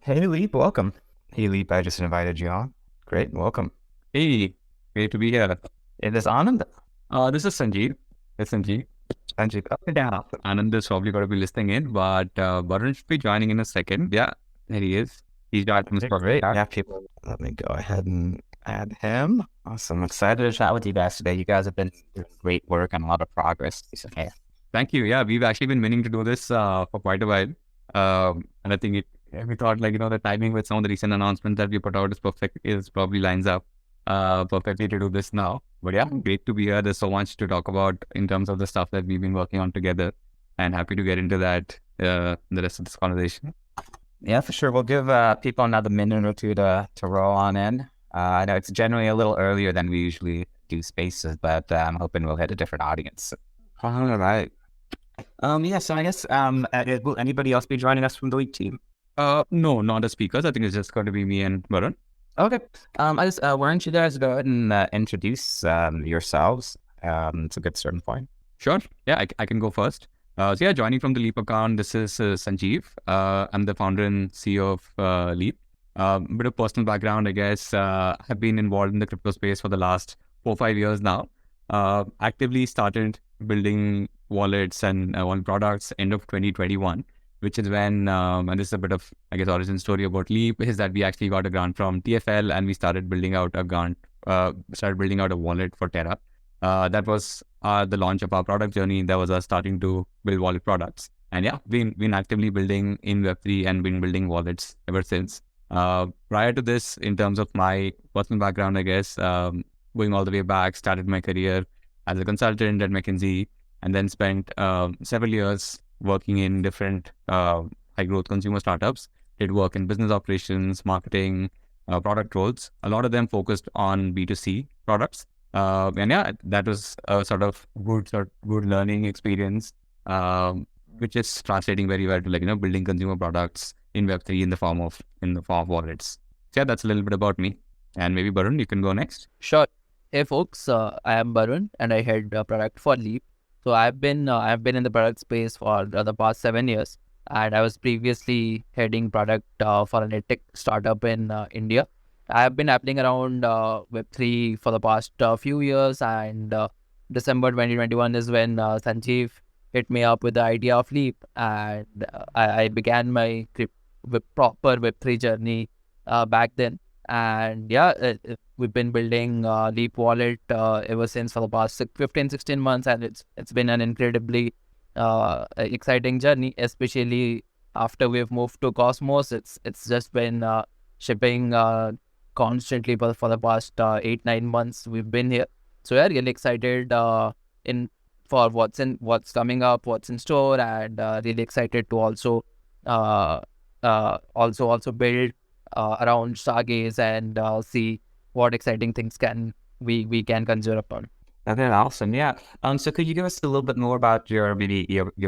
Hey, Leap, welcome. Hey, Leap, I just invited you on. Great, welcome. Hey, great to be here. It is Anand. This is Sanjeev. It's Sanjeev. Sanjeev. Okay, Yeah, Anand is probably going to be listening in, but Varun should be joining in a second. Yeah, there he is. He's got some okay, stuff. great. Yeah, people, let me go ahead and add him. Awesome. Excited to chat with you guys today. You guys have been doing great work and a lot of progress recently. Thank you. Yeah, we've actually been meaning to do this for quite a while. And I think we thought the timing with some of the recent announcements that we put out is perfect, is probably lines up perfectly to do this now. But yeah, great to be here. There's so much to talk about in terms of the stuff that we've been working on together, and happy to get into that in the rest of this conversation. Yeah, for sure. We'll give people another minute or two to roll on in. I know it's generally a little earlier than we usually do spaces, but I'm hoping we'll hit a different audience. All right. Yeah, so I guess will anybody else be joining us from the Leap team? No, not as speakers. I think it's just going to be me and Varun. Okay. Why don't you guys go ahead and introduce yourselves? It's a good starting point. Sure. Yeah, I can go first. So yeah, joining from the Leap account, this is Sanjeev. I'm the founder and CEO of Leap. Bit of personal background, I guess. I've been involved in the crypto space for the last 4 or 5 years now. Actively started building wallets and wallet products end of 2021, which is when, and this is a bit of, I guess, origin story about Leap, is that we actually got a grant from TFL and we started building out a wallet for Terra. That was the launch of our product journey. That was us starting to build wallet products. And yeah, been actively building in Web3 and been building wallets ever since. Prior to this, in terms of my personal background, I guess, going all the way back, started my career as a consultant at McKinsey, and then spent several years working in different high growth consumer startups. Did work in business operations, marketing, product roles. A lot of them focused on B2C products. And yeah, that was a sort of good learning experience, which is translating very well to building consumer products in Web3 in the form of wallets. So yeah, that's a little bit about me. And maybe Barun, you can go next. Sure. Hey folks, I am Barun and I head product for Leap. So I've been in the product space for the past 7 years, and I was previously heading product for an edtech startup in India. I have been happening around Web3 for the past few years, and December 2021 is when Sanjeev hit me up with the idea of Leap, and I began my proper Web3 journey back then. And yeah, we've been building Leap Wallet ever since for the past 15-16 months, and it's been an incredibly exciting journey, especially after we've moved to Cosmos. It's just been shipping constantly for the past 8-9 months we've been here. So yeah, really excited in for what's coming up, what's in store, and really excited to also build around Stargaze and see what exciting things we can conjure upon. Okay, awesome. Yeah. So could you give us a little bit more about your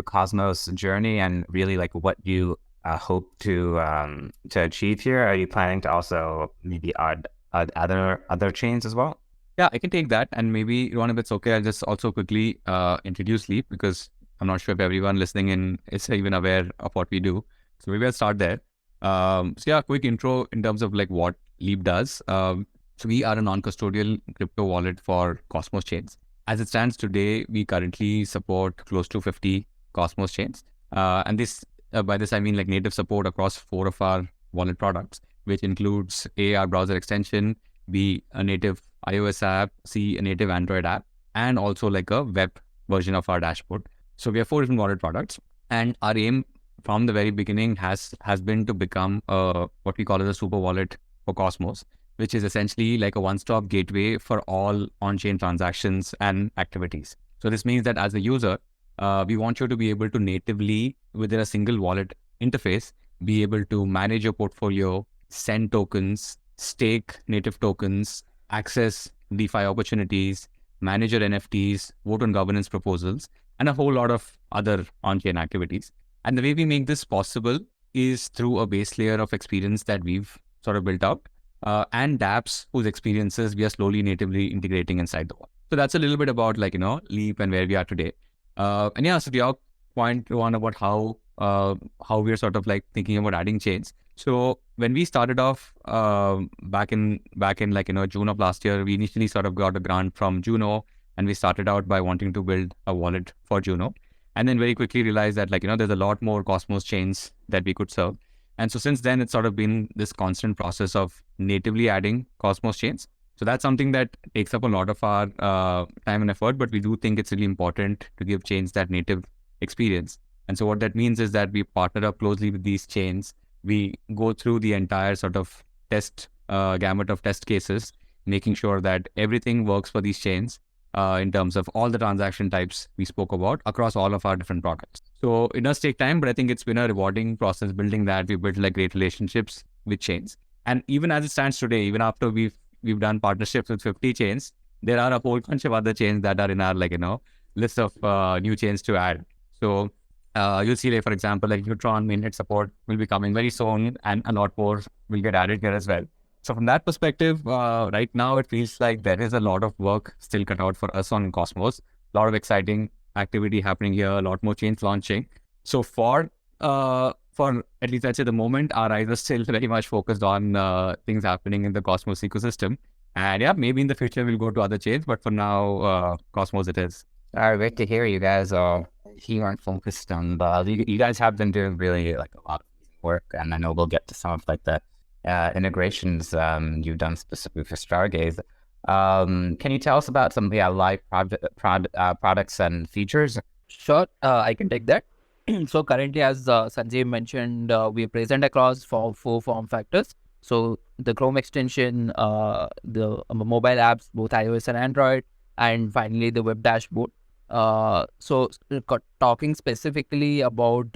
Cosmos journey and really like what you hope to achieve here? Are you planning to also maybe add other chains as well? Yeah, I can take that. And maybe, Ron, if it's okay, I'll just also quickly introduce Leap, because I'm not sure if everyone listening in is even aware of what we do. So maybe I'll start there. So yeah, quick intro in terms of like what Leap does. So we are a non-custodial crypto wallet for Cosmos chains. As it stands today, we currently support close to 50 Cosmos chains. And this, by this, I mean like native support across 4 of our wallet products, which includes A, our browser extension, B, a native iOS app, C, a native Android app, and also like a web version of our dashboard. So we have 4 different wallet products, and our aim from the very beginning has been to become what we call as a super wallet for Cosmos, which is essentially like a one-stop gateway for all on-chain transactions and activities. So this means that as a user, we want you to be able to natively, within a single wallet interface, be able to manage your portfolio, send tokens, stake native tokens, access DeFi opportunities, manage your NFTs, vote on governance proposals, and a whole lot of other on-chain activities. And the way we make this possible is through a base layer of experience that we've sort of built out, and dApps whose experiences we are slowly natively integrating inside the wallet. So that's a little bit about Leap and where we are today. And yeah, so to your point, Rohan, about how we're sort of like thinking about adding chains. So when we started off back in June of last year, we initially sort of got a grant from Juno, and we started out by wanting to build a wallet for Juno, and then very quickly realized that there's a lot more Cosmos chains that we could serve. And so since then, it's sort of been this constant process of natively adding Cosmos chains. So that's something that takes up a lot of our time and effort, but we do think it's really important to give chains that native experience. And so what that means is that we partner up closely with these chains. We go through the entire sort of gamut of test cases, making sure that everything works for these chains in terms of all the transaction types we spoke about across all of our different products. So it does take time, but I think it's been a rewarding process building that. We built great relationships with chains. And even as it stands today, even after we've done partnerships with 50 chains, there are a whole bunch of other chains that are in our list of new chains to add. So you'll see, for example, Neutron mainnet support will be coming very soon, and a lot more will get added here as well. So from that perspective, right now it feels like there is a lot of work still cut out for us on Cosmos. A lot of exciting activity happening here, a lot more chains launching. So for at least I'd say the moment, our eyes are still very much focused on things happening in the Cosmos ecosystem. And yeah, maybe in the future we'll go to other chains, but for now, Cosmos it is. Great to hear you guys are here and focused on you guys have been doing really a lot of work, and I know we'll get to some of the integrations you've done specifically for Stargaze. Can you tell us about some live products and features? Sure, I can take that. So currently, as Sanjay mentioned, we are present across four form factors. So the Chrome extension, the mobile apps, both iOS and Android, and finally the web dashboard. Talking specifically about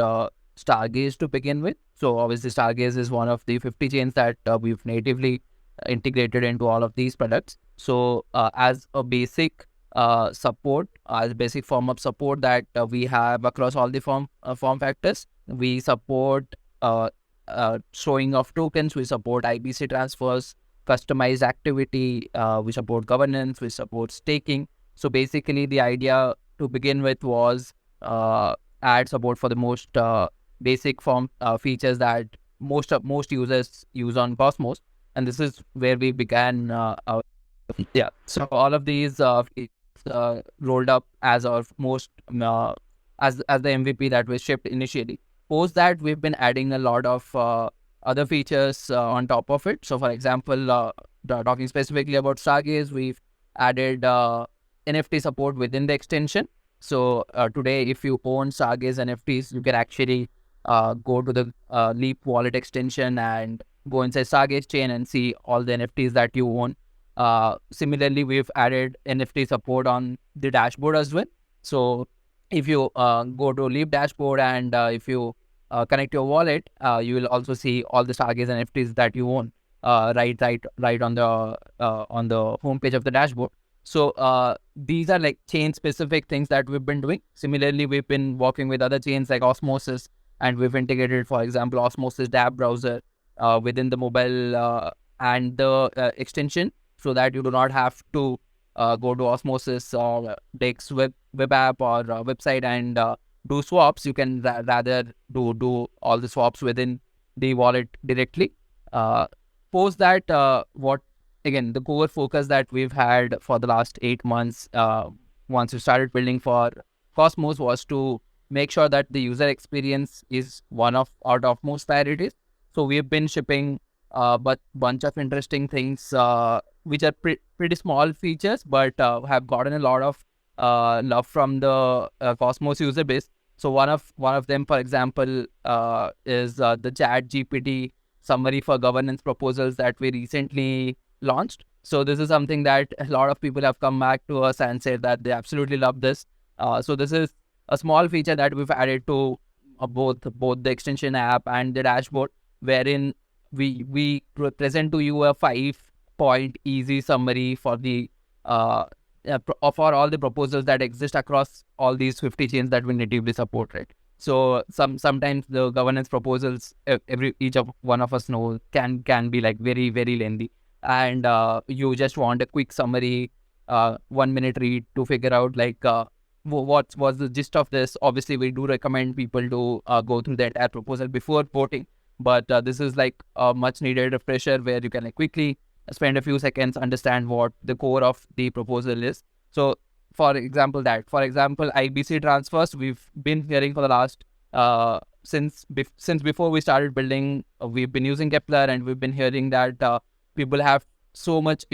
Stargaze to begin with. So obviously Stargaze is one of the 50 chains that we've natively integrated into all of these products. So as a basic support, as a basic form of support that we have across all the form factors, we support showing of tokens, we support IBC transfers, customized activity, we support governance, we support staking. So basically the idea to begin with was add support for the most basic form features that most users use on Cosmos, and this is where we began. So all of these rolled up as our most as the MVP that was shipped initially. Post that, we've been adding a lot of other features on top of it. So for example, talking specifically about Stargaze, we've added NFT support within the extension. So today, if you own Stargaze NFTs, you can actually go to the Leap wallet extension and go inside Stargaze chain and see all the NFTs that you own. Similarly, we've added NFT support on the dashboard as well. So if you go to Leap dashboard and if you connect your wallet, you will also see all the Stargaze NFTs that you own right on the homepage of the dashboard. So these are chain specific things that we've been doing. Similarly, we've been working with other chains like Osmosis, and we've integrated, for example, Osmosis dApp browser within the mobile and the extension, so that you do not have to go to Osmosis or Dex web app or website and do swaps. You can rather do all the swaps within the wallet directly. Post that, again, the core focus that we've had for the last 8 months, once we started building for Cosmos, was to make sure that the user experience is one of our topmost priorities. So we've been shipping but bunch of interesting things, which are pretty small features, but have gotten a lot of love from the Cosmos user base. So one of them, for example, is the Chat GPT summary for governance proposals that we recently launched. So this is something that a lot of people have come back to us and said that they absolutely love this. So this is a small feature that we've added to both the extension app and the dashboard, wherein we present to you a 5-point easy summary for the for all the proposals that exist across all these 50 chains that we natively support, right? So sometimes the governance proposals, each of one of us know, can be very, very lengthy, and you just want a quick summary, 1 minute read to figure out what was the gist of this. Obviously, we do recommend people to go through the entire proposal before voting, but this is like a much needed refresher where you can like quickly spend a few seconds, understand what the core of the proposal is. So for example, IBC transfers, we've been hearing for the last since before we started building, we've been using Kepler, and we've been hearing that people have face so much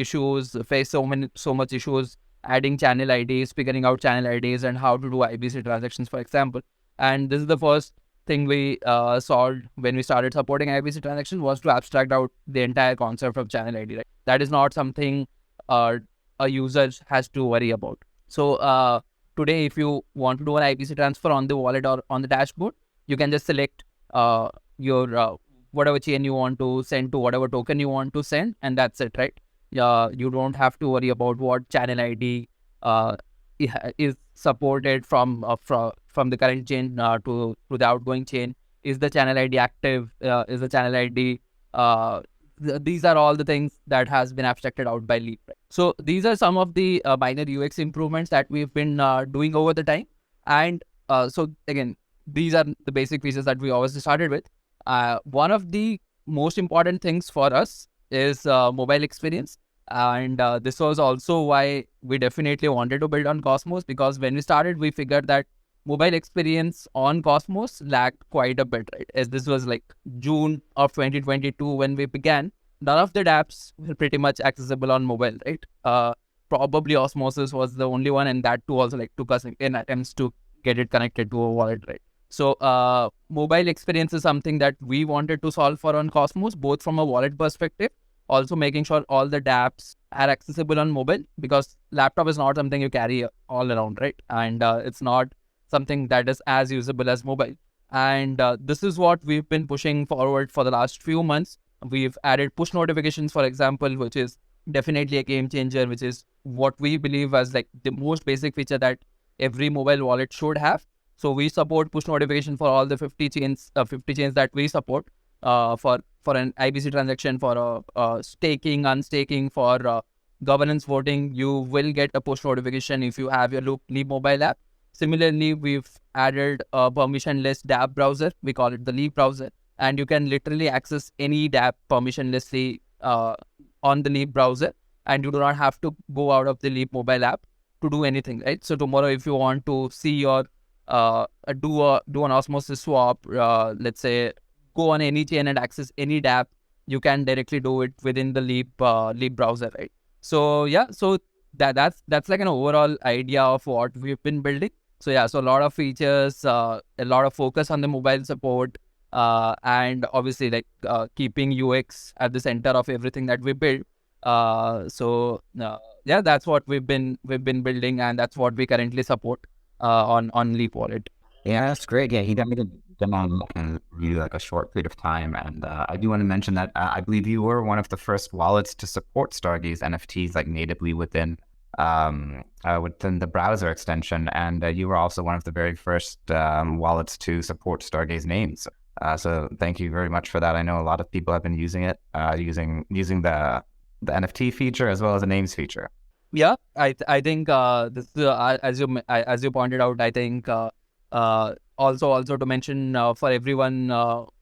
issues adding channel IDs, figuring out channel IDs, and how to do IBC transactions, for example. And this is the first thing we solved when we started supporting IBC transaction, was to abstract out the entire concept of channel ID. Right? That is not something a user has to worry about. So today, if you want to do an IBC transfer on the wallet or on the dashboard, you can just select your whatever chain you want to send to whatever token you want to send, and that's it, right? You don't have to worry about what channel ID is supported from the current chain to the outgoing chain. Is the channel ID active? Is the channel ID these are all the things that has been abstracted out by Leap. Right? So these are some of the minor UX improvements that we've been doing over the time. And so again, these are the basic features that we always started with. One of the most important things for us is mobile experience. And this was also why we definitely wanted to build on Cosmos, because when we started, we figured that mobile experience on Cosmos lacked quite a bit, right? As this was like June of 2022 when we began, none of the dApps were pretty much accessible on mobile, right? Probably Osmosis was the only one, and that too also like took us in attempts to get it connected to a wallet, right? So mobile experience is something that we wanted to solve for on Cosmos, both from a wallet perspective, also making sure all the dApps are accessible on mobile, because laptop is not something you carry all around, right? And it's not something that is as usable as mobile. And this is what we've been pushing forward for the last few months. We've added push notifications, for example, which is definitely a game changer, which is what we believe as like the most basic feature that every mobile wallet should have. So we support push notification for all the 50 chains that we support for an IBC transaction, for staking, unstaking, for governance voting. You will get a push notification if you have your Leap mobile app. Similarly, we've added a permissionless dApp browser. We call it the Leap browser, and you can literally access any dApp permissionlessly on the Leap browser, and you do not have to go out of the Leap mobile app to do anything, right? So tomorrow, if you want to see your do an osmosis swap, let's say go on any chain and access any dApp, you can directly do it within the Leap browser, right? So yeah, so that's like an overall idea of what we've been building. So yeah, so a lot of features, a lot of focus on the mobile support, and obviously like keeping UX at the center of everything that we build. Yeah, that's what we've been building, and that's what we currently support on Leap Wallet. Yeah, that's great. Yeah, he definitely did on really like a short period of time. And I do want to mention that I believe you were one of the first wallets to support Stargaze NFTs like natively within the browser extension. And you were also one of the very first wallets to support Stargaze names. So thank you very much for that. I know a lot of people have been using it, using the NFT feature as well as the names feature. Yeah, I think this as you pointed out, I think also to mention for everyone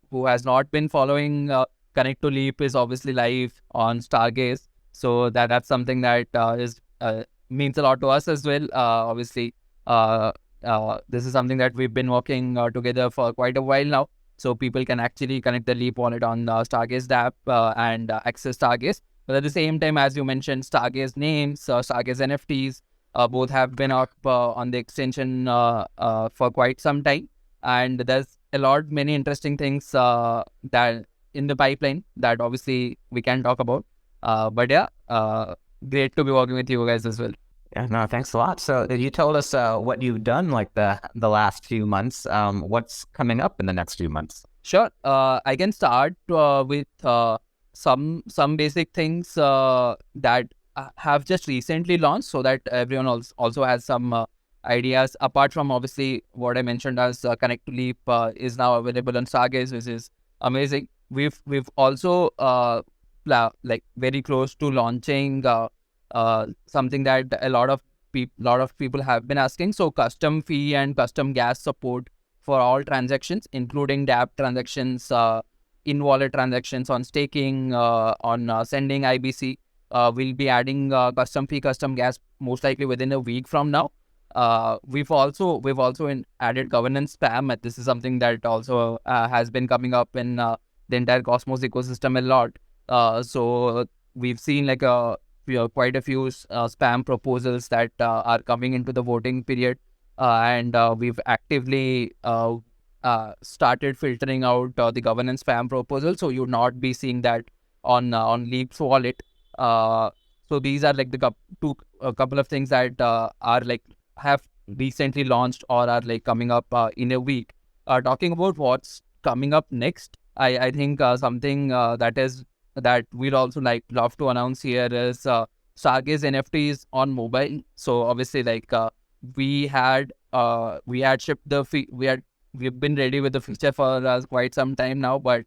who has not been following, Connect to Leap is obviously live on Stargaze, so that's something that is means a lot to us as well. Obviously, this is something that we've been working together for quite a while now, so people can actually connect the Leap wallet on Stargaze app and access Stargaze. But at the same time, as you mentioned, Stargaze names, Stargaze NFTs, both have been up on the extension for quite some time. And there's many interesting things that in the pipeline that obviously we can talk about. But yeah, great to be working with you guys as well. Yeah, no, thanks a lot. So you told us what you've done like the last few months. What's coming up in the next few months? Sure. I can start with some basic things that have just recently launched, so that everyone also has some ideas. Apart from obviously what I mentioned as Connect to Leap is now available on Stargaze, which is amazing. We've also like very close to launching something that a lot of people have been asking. So custom fee and custom gas support for all transactions, including dApp transactions in-wallet transactions, on staking, on sending IBC. We'll be adding custom fee, custom gas most likely within a week from now. We've also added governance spam. And this is something that also has been coming up in the entire Cosmos ecosystem a lot. So we've seen like quite a few spam proposals that are coming into the voting period, and we've actively started filtering out the governance spam proposal. So you'll not be seeing that on Leap's wallet. So these are like a couple of things that are like have recently launched or are like coming up in a week. Talking about what's coming up next, I think something that we'd also like love to announce here is Stargaze NFTs on mobile. So obviously, like we had shipped we've been ready with the feature for quite some time now, but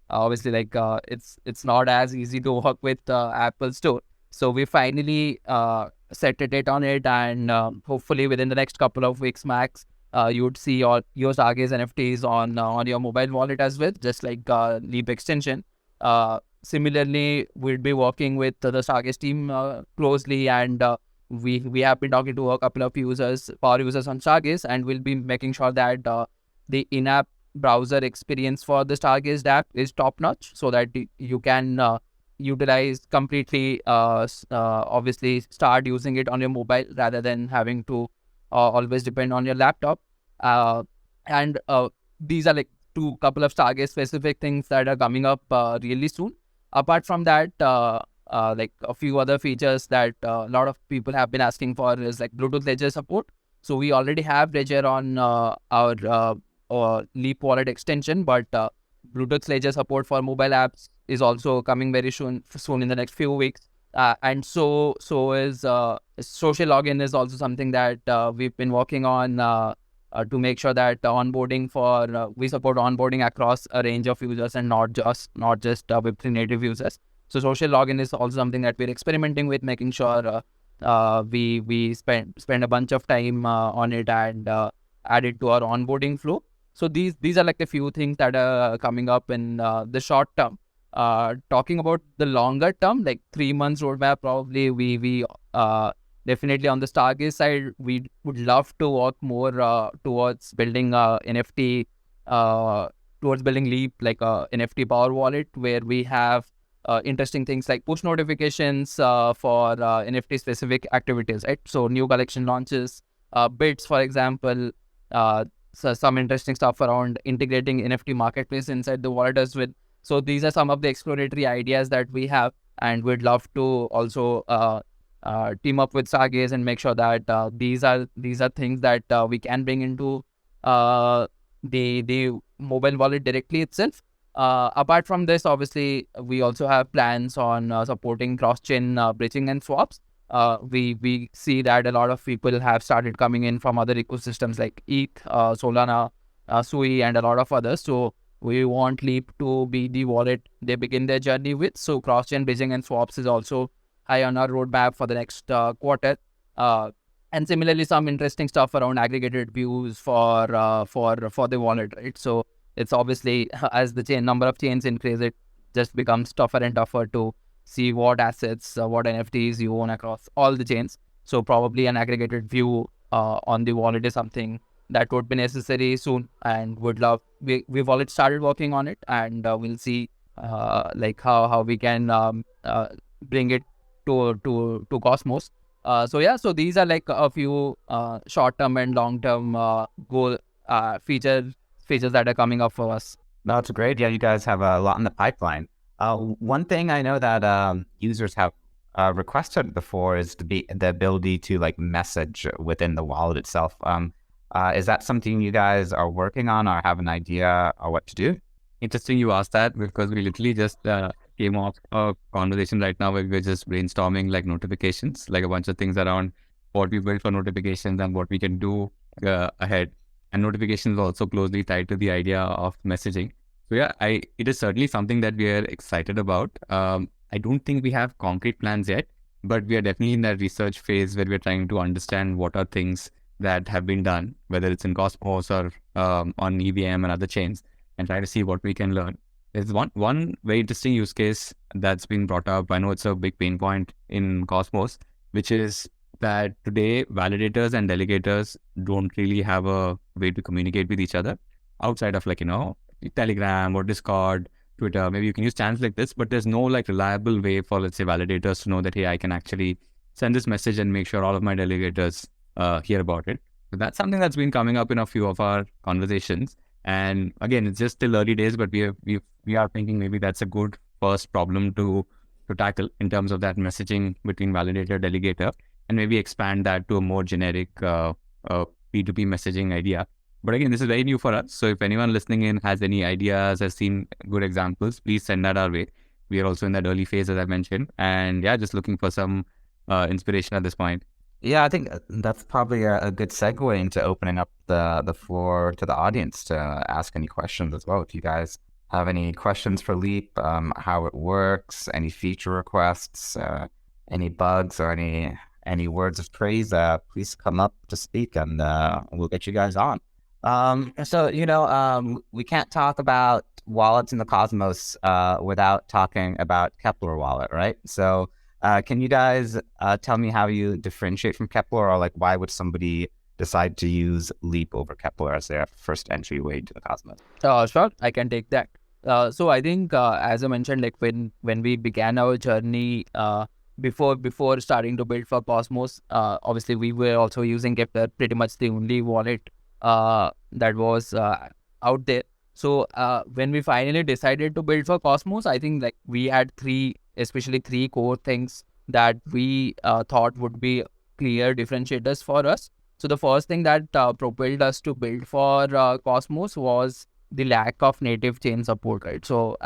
obviously, like it's not as easy to work with Apple Store. So we finally set a date on it, and hopefully within the next couple of weeks max, you would see all your Stargaze NFTs on your mobile wallet as well, just like Leap extension. Similarly, we'll be working with the Stargaze team closely, and we have been talking to a couple of power users on Stargaze, and we'll be making sure that the in-app browser experience for the Stargaze app is top notch, so that you can utilize completely, obviously start using it on your mobile rather than having to always depend on your laptop. And these are like couple of Stargaze specific things that are coming up really soon. Apart from that, like a few other features that a lot of people have been asking for is like Bluetooth Ledger support. So we already have Ledger on our Leap wallet extension, but Bluetooth Ledger support for mobile apps is also coming very soon in the next few weeks. And so is social login is also something that we've been working on to make sure that onboarding we support onboarding across a range of users and not just Web3 native users. So social login is also something that we're experimenting with, making sure we spend a bunch of time on it and add it to our onboarding flow. So these are like a few things that are coming up in the short term. Talking about the longer term, like 3 months roadmap, probably we definitely on the Stargaze side, we would love to work more towards building NFT, towards building Leap, like a NFT power wallet, where we have interesting things like push notifications for NFT specific activities, right? So new collection launches, bids, for example, so some interesting stuff around integrating NFT marketplace inside the wallet as well. So these are some of the exploratory ideas that we have, and we'd love to also team up with Stargaze and make sure that these are things that we can bring into the mobile wallet directly itself. Apart from this, obviously, we also have plans on supporting cross-chain bridging and swaps. We see that a lot of people have started coming in from other ecosystems like ETH, Solana, Sui, and a lot of others. So we want Leap to be the wallet they begin their journey with. So cross-chain bridging and swaps is also high on our roadmap for the next quarter. And similarly, some interesting stuff around aggregated views for the wallet, right? So it's obviously, as the number of chains increase, it just becomes tougher and tougher to see what assets, what NFTs you own across all the chains. So probably an aggregated view on the wallet is something that would be necessary soon, and we've already started working on it, and we'll see like how we can bring it to Cosmos. So these are like a few short-term and long-term goal features that are coming up for us. That's great. Yeah, you guys have a lot in the pipeline. One thing I know that users have requested before is the ability to like message within the wallet itself. Is that something you guys are working on or have an idea or what to do? Interesting you asked that, because we literally just came off a conversation right now where we're just brainstorming like notifications, like a bunch of things around what we built for notifications and what we can do ahead. And notifications are also closely tied to the idea of messaging. So yeah, it is certainly something that we are excited about. I don't think we have concrete plans yet, but we are definitely in that research phase where we're trying to understand what are things that have been done, whether it's in Cosmos or on EVM and other chains, and try to see what we can learn. There's one very interesting use case that's been brought up. I know it's a big pain point in Cosmos, which is that today validators and delegators don't really have a way to communicate with each other outside of Telegram or Discord, Twitter. Maybe you can use channels like this, but there's no reliable way for, let's say, validators to know that, hey, I can actually send this message and make sure all of my delegators hear about it. So that's something that's been coming up in a few of our conversations. And again, it's just still early days, but we are thinking maybe that's a good first problem to tackle in terms of that messaging between validator delegator, and maybe expand that to a more generic P2P messaging idea. But again, this is very new for us. So if anyone listening in has any ideas, has seen good examples, please send that our way. We are also in that early phase, as I mentioned, and yeah, just looking for some inspiration at this point. Yeah, I think that's probably a good segue into opening up the floor to the audience to ask any questions as well. If you guys have any questions for Leap, how it works, any feature requests, any bugs, or any words of praise, please come up to speak, and we'll get you guys on. So we can't talk about wallets in the Cosmos without talking about Kepler wallet, right? So can you guys tell me how you differentiate from Kepler, or why would somebody decide to use Leap over Kepler as their first entryway to the Cosmos? Sure, I can take that. So I think, as I mentioned, when we began our journey, before starting to build for Cosmos, obviously we were also using Kepler, pretty much the only wallet that was out there. So when we finally decided to build for Cosmos, I think we had especially three core things that we thought would be clear differentiators for us. So the first thing that propelled us to build for Cosmos was the lack of native chain support, right? So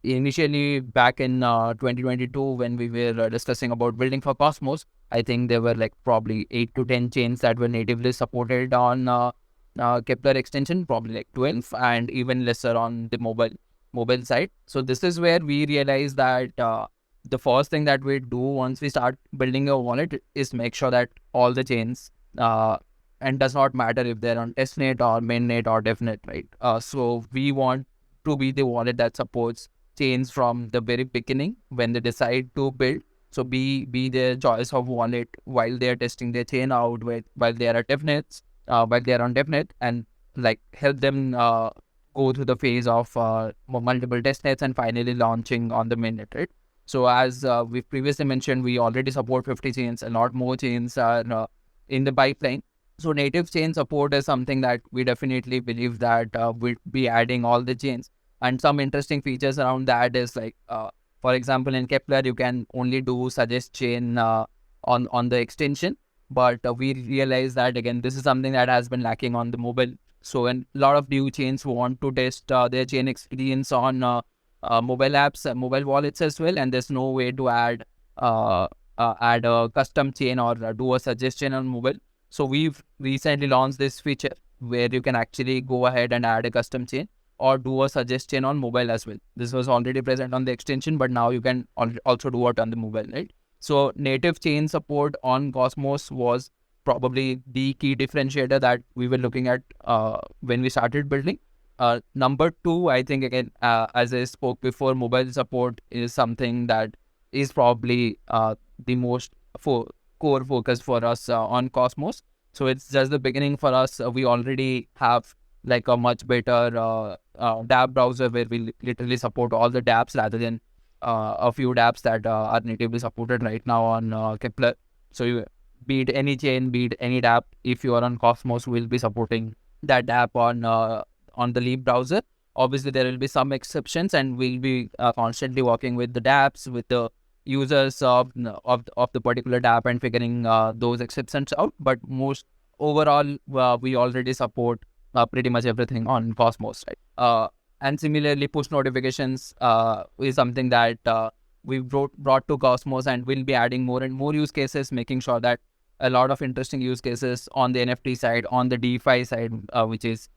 initially back in 2022, when we were discussing about building for Cosmos, I think there were probably 8 to 10 chains that were natively supported on Kepler extension, probably 12, and even lesser on the mobile side. So this is where we realized that the first thing that we do once we start building a wallet is make sure that all the chains, and does not matter if they're on testnet or mainnet or devnet, right? So we want to be the wallet that supports chains from the very beginning when they decide to build. So be their choice of wallet while they're testing their chain out, while they are at devnets, while they are on devnet, and help them go through the phase of multiple testnets and finally launching on the mainnet, right? So as we've previously mentioned, we already support 50 chains. A lot more chains are in the pipeline. So native chain support is something that we definitely believe that we'll be adding all the chains. And some interesting features around that is for example, in Kepler, you can only do suggest chain on the extension. But we realize that, again, this is something that has been lacking on the mobile. So when a lot of new chains want to test their chain experience on mobile apps, mobile wallets as well, and there's no way to add a custom chain or do a suggestion on mobile. So we've recently launched this feature where you can actually go ahead and add a custom chain or do a suggestion on mobile as well. This was already present on the extension, but now you can also do it on the mobile, right? So native chain support on Cosmos was probably the key differentiator that we were looking at when we started building. Number two, I think, again, as I spoke before, mobile support is something that is probably the most core focus for us on Cosmos. So it's just the beginning for us. We already have a much better dApp browser where we literally support all the dApps rather than a few dApps that are natively supported right now on Kepler. So be it any chain, be it any dApp, if you are on Cosmos, we'll be supporting that dApp on the Leap browser. Obviously, there will be some exceptions, and we'll be constantly working with the dApps, with the users of the particular dApp, and figuring those exceptions out. But most overall, we already support pretty much everything on Cosmos, right? And similarly, push notifications is something that we've brought to Cosmos, and we'll be adding more and more use cases, making sure that a lot of interesting use cases on the NFT side, on the DeFi side, which is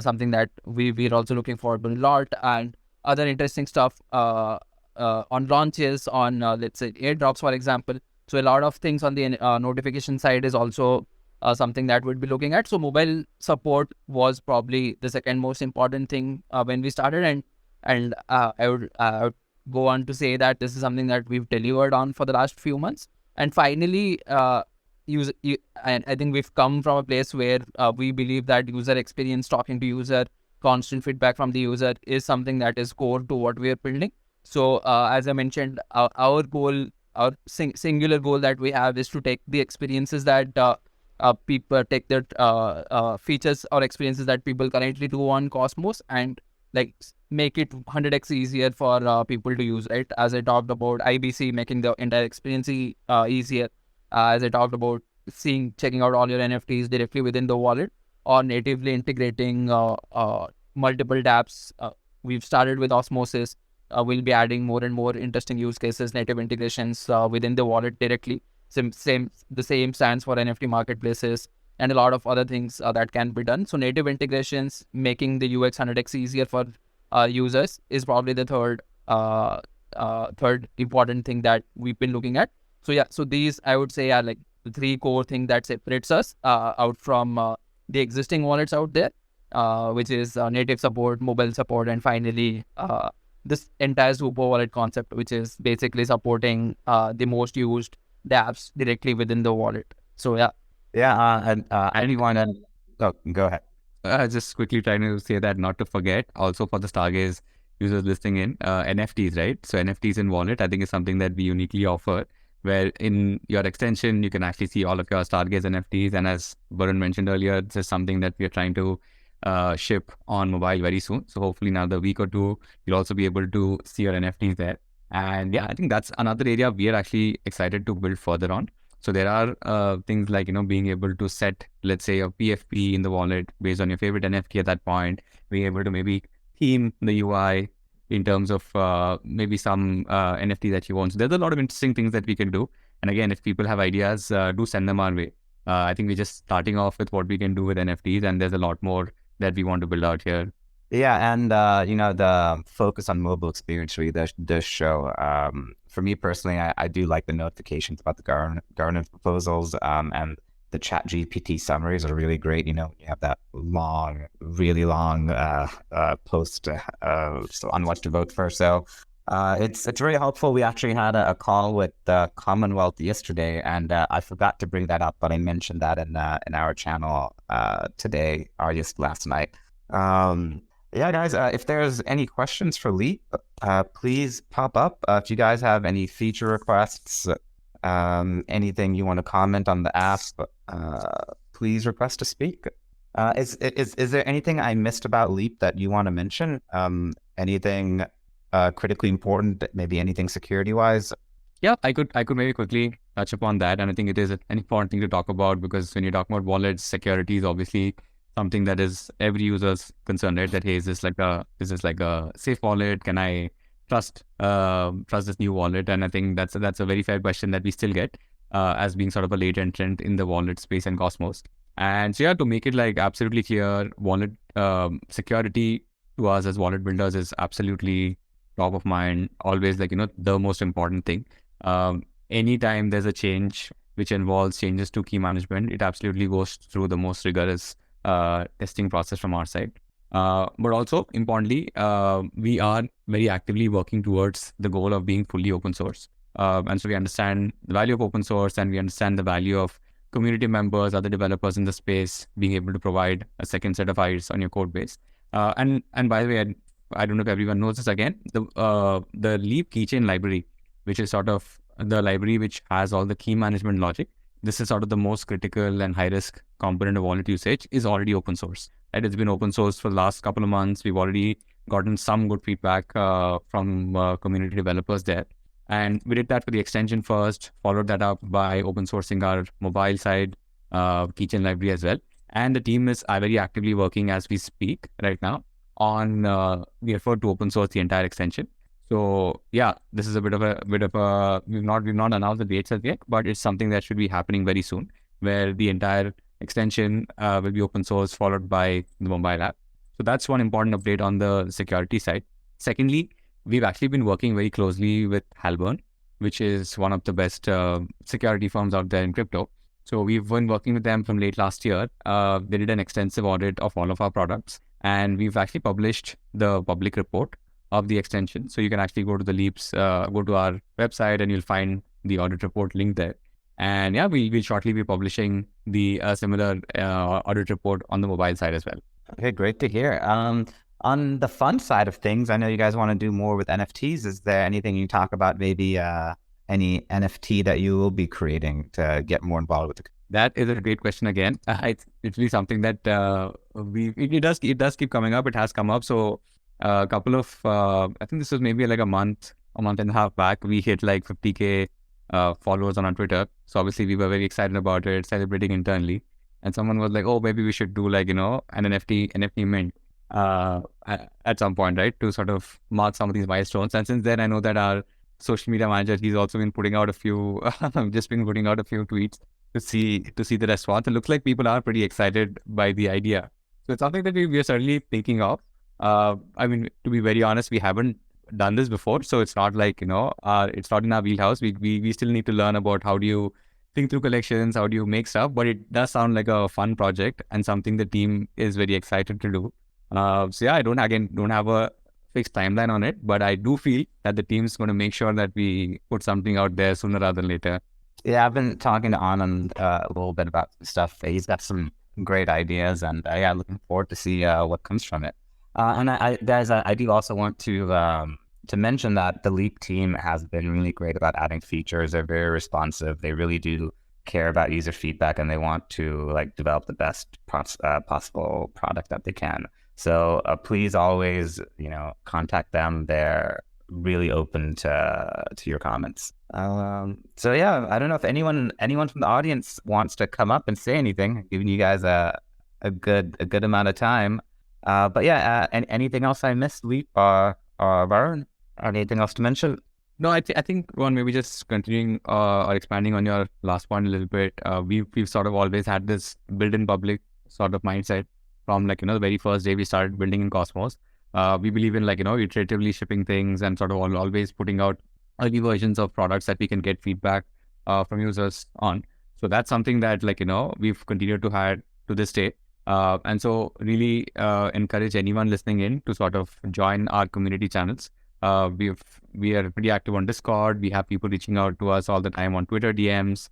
something that we're also looking forward to a lot, and other interesting stuff on launches, on let's say airdrops, for example. So a lot of things on the notification side is also something that we'd be looking at. So mobile support was probably the second most important thing when we started, and And I would go on to say that this is something that we've delivered on for the last few months. And finally, and I think we've come from a place where we believe that user experience, talking to user, constant feedback from the user is something that is core to what we are building. So as I mentioned, our goal, our singular goal that we have is to take the experiences that people take the features or experiences that people currently do on Cosmos and like make it 100x easier for people to use, right? As I talked about IBC making the entire experience easier, as I talked about checking out all your NFTs directly within the wallet or natively integrating multiple dApps. We've started with Osmosis. We'll be adding more and more interesting use cases, native integrations within the wallet directly. The same stands for NFT marketplaces and a lot of other things that can be done. So native integrations, making the UX 100x easier for users is probably the third important thing that we've been looking at. So yeah, so these I would say are like the three core things that separates us out from the existing wallets out there, which is native support, mobile support, and finally this entire super wallet concept, which is basically supporting the most used dApps directly within the wallet. So yeah. Yeah, and anyone, oh, go ahead. Just quickly trying to say that not to forget, also for the Stargaze users listening in, NFTs, right? So NFTs in wallet, I think is something that we uniquely offer, where in your extension, you can actually see all of your Stargaze NFTs. And as Varun mentioned earlier, this is something that we are trying to ship on mobile very soon. So hopefully in another week or two, you'll also be able to see your NFTs there. And yeah, I think that's another area we are actually excited to build further on. So there are things like, being able to set, let's say, a PFP in the wallet based on your favorite NFT at that point, being able to maybe theme the UI in terms of maybe some NFT that you want. So there's a lot of interesting things that we can do. And again, if people have ideas, do send them our way. I think we're just starting off with what we can do with NFTs, and there's a lot more that we want to build out here. Yeah, and the focus on mobile experience really does show. For me personally, I do like the notifications about the governance proposals, and the Chat GPT summaries are really great. You have that really long post so on what to vote for. So it's really helpful. We actually had a call with the Commonwealth yesterday, and I forgot to bring that up, but I mentioned that in our channel today or just last night. Yeah, guys, if there's any questions for Leap, please pop up. If you guys have any feature requests, anything you want to comment on the app, please request to speak. Is there anything I missed about Leap that you want to mention? Anything critically important, maybe anything security-wise? Yeah, I could maybe quickly touch upon that. And I think it is an important thing to talk about, because when you talk about wallets, security is obviously something that is every user's concern, right? That, hey, is this like a safe wallet? Can I trust this new wallet? And I think that's a very fair question that we still get as being sort of a late entrant in the wallet space and Cosmos. And so yeah, to make it like absolutely clear, wallet security to us as wallet builders is absolutely top of mind, always like, the most important thing. Anytime there's a change which involves changes to key management, it absolutely goes through the most rigorous testing process from our side. But also importantly, we are very actively working towards the goal of being fully open source. And so we understand the value of open source, and we understand the value of community members, other developers in the space being able to provide a second set of eyes on your code base. And by the way, I don't know if everyone knows this again, the Leap keychain library, which is sort of the library which has all the key management logic. This is sort of the most critical and high risk component of wallet usage, is already open source. Right? It's been open source for the last couple of months. We've already gotten some good feedback from community developers there. And we did that for the extension first, followed that up by open sourcing our mobile side keychain library as well. And the team is very actively working as we speak right now on the effort to open source the entire extension. So yeah, this is a bit of a we've not announced the dates as yet, but it's something that should be happening very soon, where the entire extension will be open source, followed by the mobile app. So that's one important update on the security side. Secondly, we've actually been working very closely with Halburn, which is one of the best security firms out there in crypto. So we've been working with them from late last year. They did an extensive audit of all of our products, and we've actually published the public report of the extension. So you can actually go to the Leaps, go to our website, and you'll find the audit report link there. And yeah, we'll shortly be publishing the similar audit report on the mobile side as well. Okay, great to hear. On the fun side of things, I know you guys want to do more with NFTs. Is there anything you talk about, maybe any NFT that you will be creating to get more involved with? That is a great question again. It's really something that it does keep coming up. It has come up. So a couple of I think this was maybe like a month and a half back. We hit like 50K followers on our Twitter. So obviously we were very excited about it, celebrating internally. And someone was like, "Oh, maybe we should do like an NFT mint at some point, right, to sort of mark some of these milestones." And since then, I know that our social media manager, he's also been putting out a few, just been putting out a few tweets to see the response. It looks like people are pretty excited by the idea. So it's something that we are certainly thinking of. I mean, to be very honest, we haven't done this before, so it's not like it's not in our wheelhouse. We still need to learn about how do you think through collections, how do you make stuff. But it does sound like a fun project and something the team is very excited to do. So yeah, I don't have a fixed timeline on it, but I do feel that the team's going to make sure that we put something out there sooner rather than later. Yeah, I've been talking to Anand a little bit about stuff. He's got some great ideas, and yeah, looking forward to see what comes from it. And guys, I do also want to mention that the Leap team has been really great about adding features. They're very responsive. They really do care about user feedback, and they want to like develop the best possible product that they can. So please always, contact them. They're really open to your comments. So yeah, I don't know if anyone from the audience wants to come up and say anything. Giving you guys a good amount of time. But yeah, anything else I missed, Leap or Varun? Anything else to mention? No, I think Ron, maybe just continuing or expanding on your last point a little bit. We've sort of always had this build in public sort of mindset from like the very first day we started building in Cosmos. We believe in like iteratively shipping things and sort of always putting out early versions of products that we can get feedback from users on. So that's something that like we've continued to have to this day. And so really encourage anyone listening in to sort of join our community channels. We are pretty active on Discord. We have people reaching out to us all the time on Twitter DMs.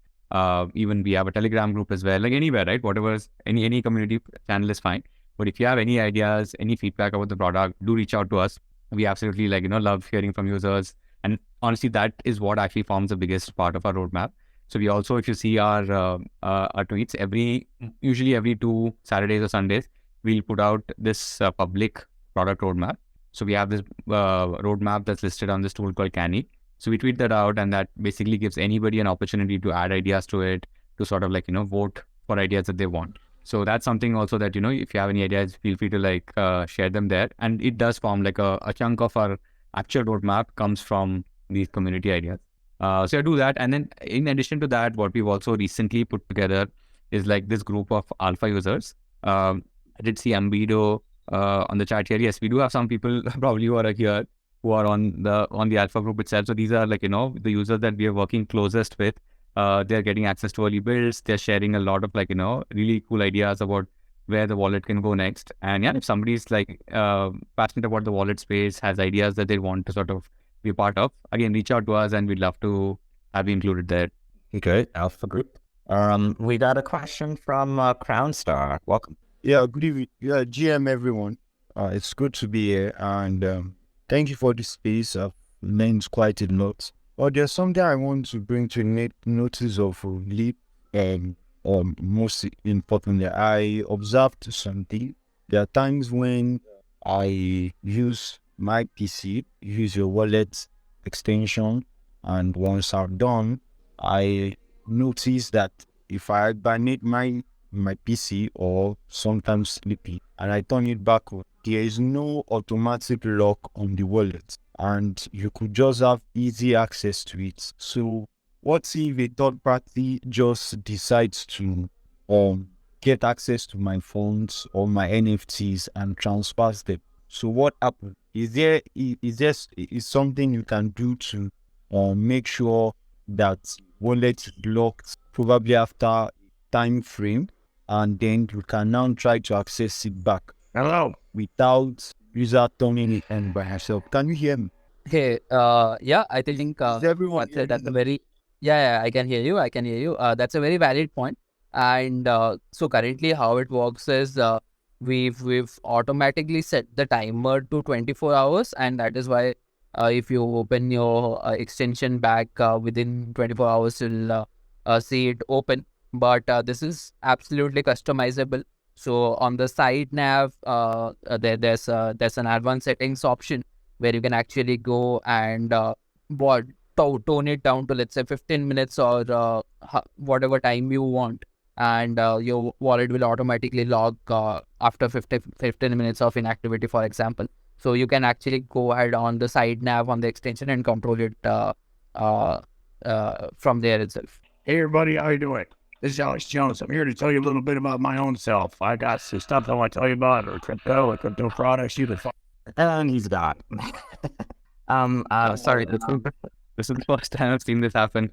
Even we have a Telegram group as well, like anywhere, right? Whatever, any community channel is fine. But if you have any ideas, any feedback about the product, do reach out to us. We absolutely love hearing from users. And honestly, that is what actually forms the biggest part of our roadmap. So we also, if you see our tweets, usually every 2 Saturdays or Sundays, we'll put out this public product roadmap. So we have this roadmap that's listed on this tool called Canny. So we tweet that out, and that basically gives anybody an opportunity to add ideas to it, to sort of vote for ideas that they want. So that's something also that, if you have any ideas, feel free to share them there. And it does form like a chunk of our actual roadmap comes from these community ideas. So I do that. And then in addition to that, what we've also recently put together is like this group of alpha users. I did see Ambido on the chat here. Yes, we do have some people probably who are here who are on the alpha group itself. So these are the users that we are working closest with. They're getting access to early builds. They're sharing a lot of really cool ideas about where the wallet can go next. And yeah, if somebody's passionate about the wallet space, has ideas that they want to sort of be part of, again, reach out to us and we'd love to have you included there. Okay, Alpha Group. We got a question from Crown Star. Welcome. Yeah, good evening. Yeah, GM everyone. It's good to be here, and thank you for this space. I've learned quite a lot. But there's something I want to bring to notice of Leap. Most importantly, I observed something. There are times when I use my PC, use your wallet extension, and once I'm done, I notice that if I hibernate my PC or sometimes sleepy and I turn it back on, there is no automatic lock on the wallet, and you could just have easy access to it. So what if a third party just decides to get access to my funds or my NFTs and transfers them? So what happens? Is something you can do to make sure that wallet is locked probably after time frame, and then you can now try to access it back Hello. without user turning it on by herself. Can you hear me? Hey, yeah, I think Is everyone that's a very yeah, I can hear you. I can hear you. That's a very valid point. And so currently, how it works is we've automatically set the timer to 24 hours, and that is why if you open your extension back within 24 hours, you'll see it open. But this is absolutely customizable. So on the side nav, there's an advanced settings option where you can actually go and what tone it down to, let's say, 15 minutes or whatever time you want, and your wallet will automatically log after 15 minutes of inactivity, for example. So you can actually go ahead on the side nav on the extension and control it uh, from there itself. Hey everybody, how you doing? This is Alex Jones. I'm here to tell you a little bit about my own self. I got some stuff I want to tell you about, or crypto products. You can find. And he's gone. Sorry, This is the first time I've seen this happen.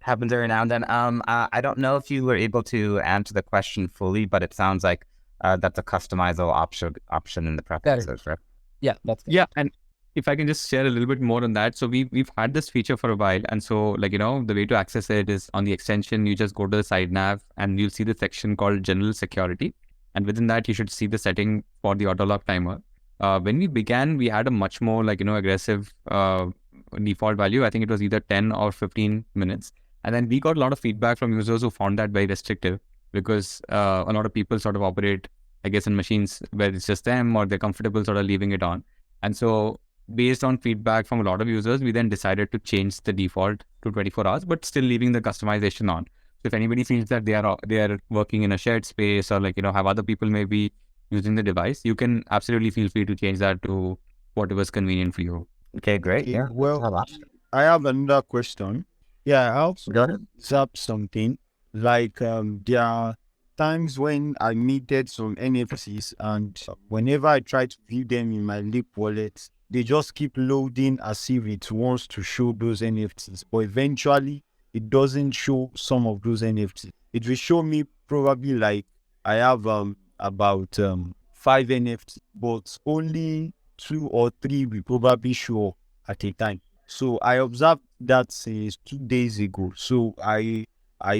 happens every now and then. I don't know if you were able to answer the question fully, but it sounds like that's a customizable option in the preferences, right? Yeah, that's Yeah, and if I can just share a little bit more on that. So we've had this feature for a while, and so the way to access it is on the extension. You just go to the side nav, and you'll see the section called General Security, and within that you should see the setting for the auto lock timer. When we began, we had a much more aggressive default value. I think it was either 10 or 15 minutes, and then we got a lot of feedback from users who found that very restrictive because a lot of people sort of operate, I guess, in machines where it's just them or they're comfortable sort of leaving it on. And so based on feedback from a lot of users, we then decided to change the default to 24 hours, but still leaving the customization on. So if anybody feels that they are working in a shared space or have other people maybe using the device, you can absolutely feel free to change that to whatever's convenient for you. Okay, great. Okay, Yeah. well, I have another question. Yeah, I also Go ahead. observed something like there are times when I needed some NFTs, and whenever I try to view them in my Leap wallet, they just keep loading as if it wants to show those NFTs, but eventually it doesn't show some of those NFTs. It will show me probably like I have about 5 NFTs, but only 2 or 3 will probably show at a time. So I observed that since 2 days ago. So I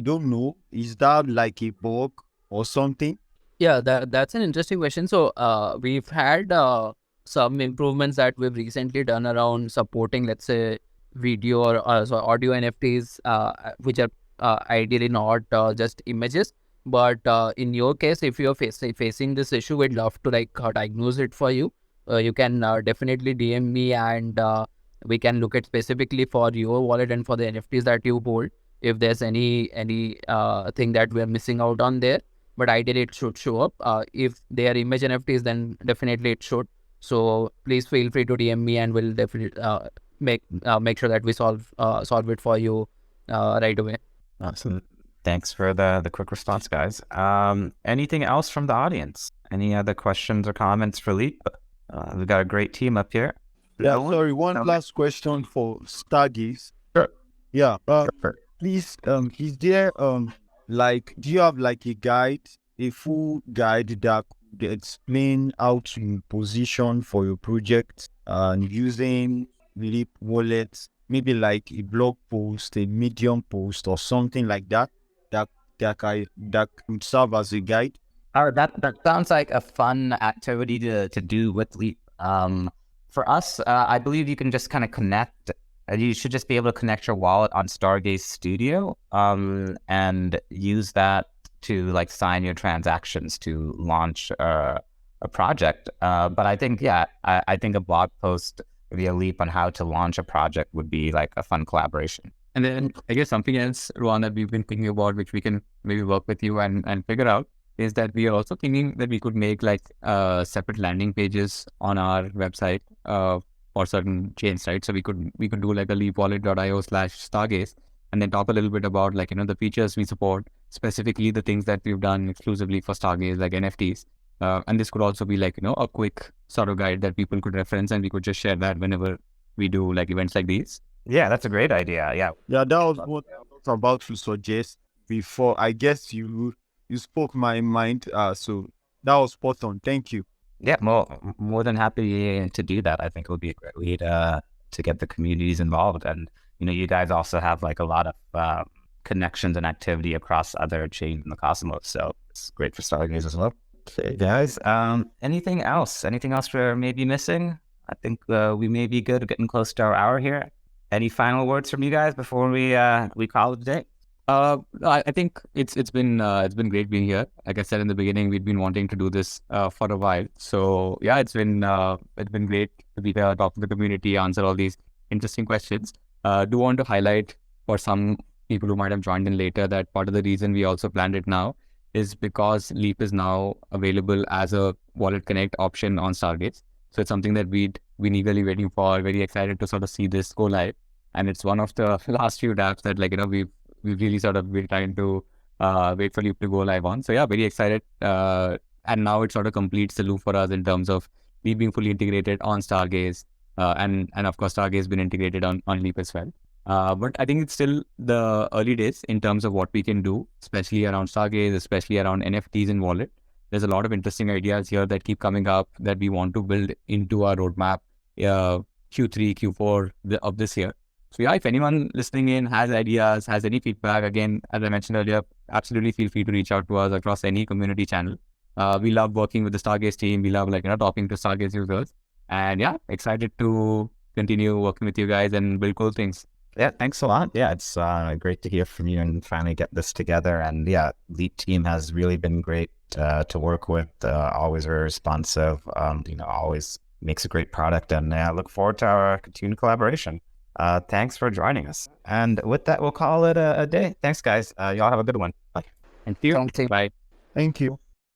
don't know, is that like a bug or something? Yeah, that's an interesting question. So we've had some improvements that we've recently done around supporting, let's say, video or so audio NFTs, which are ideally not just images. But in your case, if you're facing this issue, we'd love to diagnose it for you. You can definitely DM me, and we can look at specifically for your wallet and for the NFTs that you hold, if there's any thing that we're missing out on there. But ideally it should show up. If they are image NFTs, then definitely it should. So please feel free to DM me, and we'll definitely make sure that we solve it for you right away. Awesome. Thanks for the quick response, guys. Anything else from the audience? Any other questions or comments for Leap? We've got a great team up here. Yeah, sorry, one last question for Stargaze. Sure. Yeah, Sure. please, is there do you have like a guide, a full guide that could explain how to position for your project and using Leap Wallet, maybe like a blog post, a Medium post, or something like that, that could serve as a guide? That sounds like a fun activity to do with Leap. For us, I believe you can just kind of connect. You should just be able to connect your wallet on Stargaze Studio, and use that to sign your transactions to launch a project. But I think, I think a blog post via Leap on how to launch a project would be like a fun collaboration. And then I guess something else, Ruan, that we've been thinking about, which we can maybe work with you and figure out, is that we are also thinking that we could make separate landing pages on our website for certain chains, right? So we could do like a leapwallet.io/Stargaze, and then talk a little bit about the features we support, specifically the things that we've done exclusively for Stargaze, like NFTs. And this could also be a quick sort of guide that people could reference, and we could just share that whenever we do events like these. Yeah, that's a great idea. Yeah. Yeah, that was what I was about to suggest before. I guess you spoke my mind. So that was spot on. Thank you. Yeah, well, more than happy to do that. I think it would be a great way to get the communities involved. And, you guys also have like a lot of connections and activity across other chains in the Cosmos. So it's great for Stargaze as well. Okay, guys. Anything else? Anything else we're maybe missing? I think we may be good, getting close to our hour here. Any final words from you guys before we call it a day? I think it's been great being here. Like I said in the beginning, we've been wanting to do this for a while. So yeah, it's been great to be here, talk to the community, answer all these interesting questions. Do want to highlight for some people who might have joined in later that part of the reason we also planned it now is because Leap is now available as a Wallet Connect option on Stargaze. So it's something that we'd been eagerly waiting for, very excited to sort of see this go live. And it's one of the last few dApps that we've really sort of been trying to wait for Leap to go live on. So yeah, very excited. And now it sort of completes the loop for us in terms of Leap being fully integrated on Stargaze. And of course, Stargaze has been integrated on Leap as well. But I think it's still the early days in terms of what we can do, especially around Stargaze, especially around NFTs and wallet. There's a lot of interesting ideas here that keep coming up that we want to build into our roadmap Q3, Q4 of this year. So yeah, if anyone listening in has ideas, has any feedback, again, as I mentioned earlier, absolutely feel free to reach out to us across any community channel. We love working with the Stargaze team. We love talking to Stargaze users. And yeah, excited to continue working with you guys and build cool things. Yeah, thanks a lot. Yeah, it's great to hear from you and finally get this together. And yeah, Leap team has really been great to work with. Always very responsive. Always makes a great product. And I look forward to our continued collaboration. Thanks for joining us. And with that, we'll call it a day. Thanks, guys. Y'all have a good one. Bye. Thank you. Thank you. Bye. Thank you.